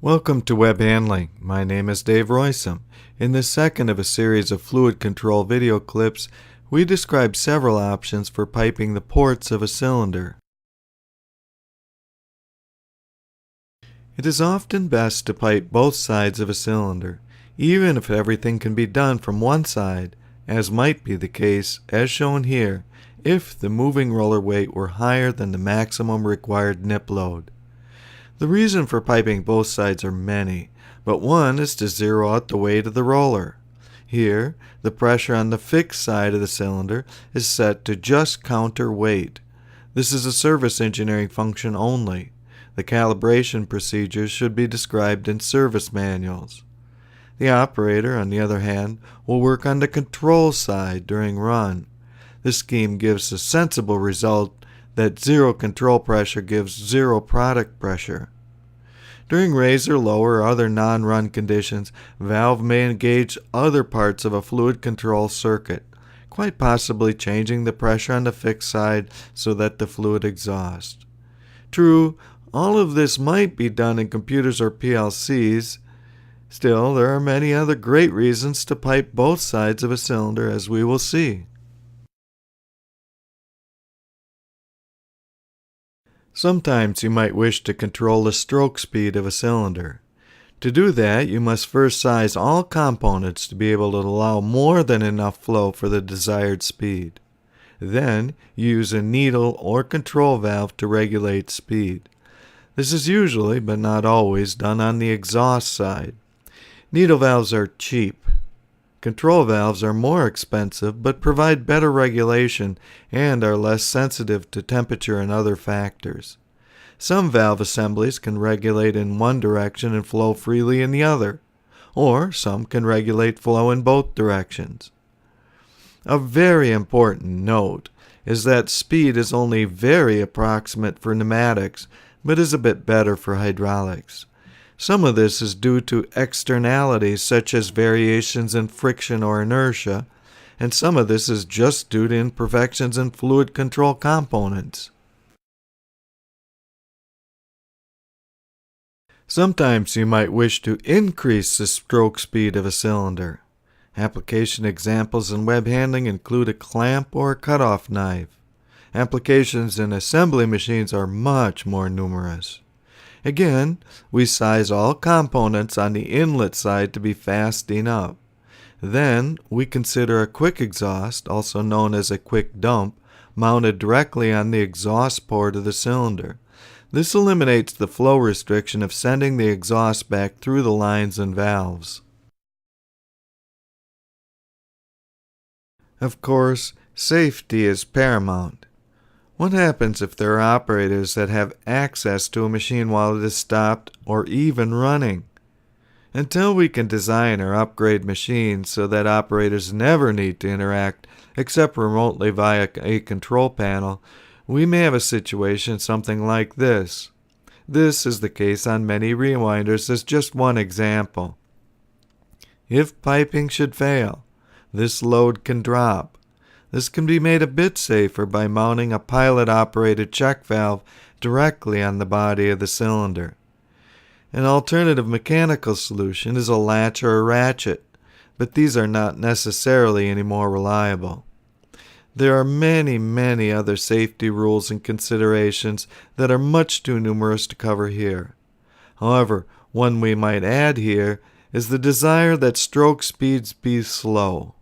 Welcome to Web Handling. My name is Dave Roisum. In this second of a series of fluid control video clips, we describe several options for piping the ports of a cylinder. It is often best to pipe both sides of a cylinder, even if everything can be done from one side, as might be the case, as shown here, if the moving roller weight were higher than the maximum required nip load. The reason for piping both sides are many, but one is to zero out the weight of the roller. Here, the pressure on the fixed side of the cylinder is set to just counterweight. This is a service engineering function only. The calibration procedures should be described in service manuals. The operator, on the other hand, will work on the control side during run. This scheme gives a sensible result that zero control pressure gives zero product pressure. During raise or low or other non-run conditions, valve may engage other parts of a fluid control circuit, quite possibly changing the pressure on the fixed side so that the fluid exhausts. True, all of this might be done in computers or PLCs. Still, there are many other great reasons to pipe both sides of a cylinder, as we will see. Sometimes you might wish to control the stroke speed of a cylinder. To do that, you must first size all components to be able to allow more than enough flow for the desired speed. Then, use a needle or control valve to regulate speed. This is usually, but not always, done on the exhaust side. Needle valves are cheap. Control valves are more expensive but provide better regulation and are less sensitive to temperature and other factors. Some valve assemblies can regulate in one direction and flow freely in the other, or some can regulate flow in both directions. A very important note is that speed is only very approximate for pneumatics, but is a bit better for hydraulics. Some of this is due to externalities such as variations in friction or inertia, and some of this is just due to imperfections in fluid control components. Sometimes you might wish to increase the stroke speed of a cylinder. Application examples in web handling include a clamp or a cutoff knife. Applications in assembly machines are much more numerous. Again, we size all components on the inlet side to be fast enough. Then, we consider a quick exhaust, also known as a quick dump, mounted directly on the exhaust port of the cylinder. This eliminates the flow restriction of sending the exhaust back through the lines and valves. Of course, safety is paramount. What happens if there are operators that have access to a machine while it is stopped or even running? Until we can design or upgrade machines so that operators never need to interact except remotely via a control panel, we may have a situation something like this. This is the case on many rewinders as just one example. If piping should fail, this load can drop. This can be made a bit safer by mounting a pilot-operated check valve directly on the body of the cylinder. An alternative mechanical solution is a latch or a ratchet, but these are not necessarily any more reliable. There are many other safety rules and considerations that are much too numerous to cover here. However, one we might add here is the desire that stroke speeds be slow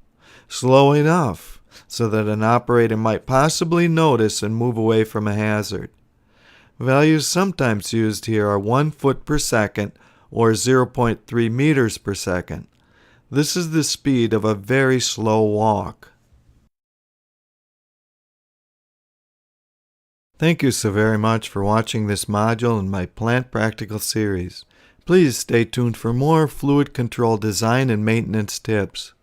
enough so that an operator might possibly notice and move away from a hazard. Values sometimes used here are 1 foot per second or 0.3 meters per second. This is the speed of a very slow walk. Thank you so very much for watching this module in my Plant Practical series. Please stay tuned for more fluid control design and maintenance tips.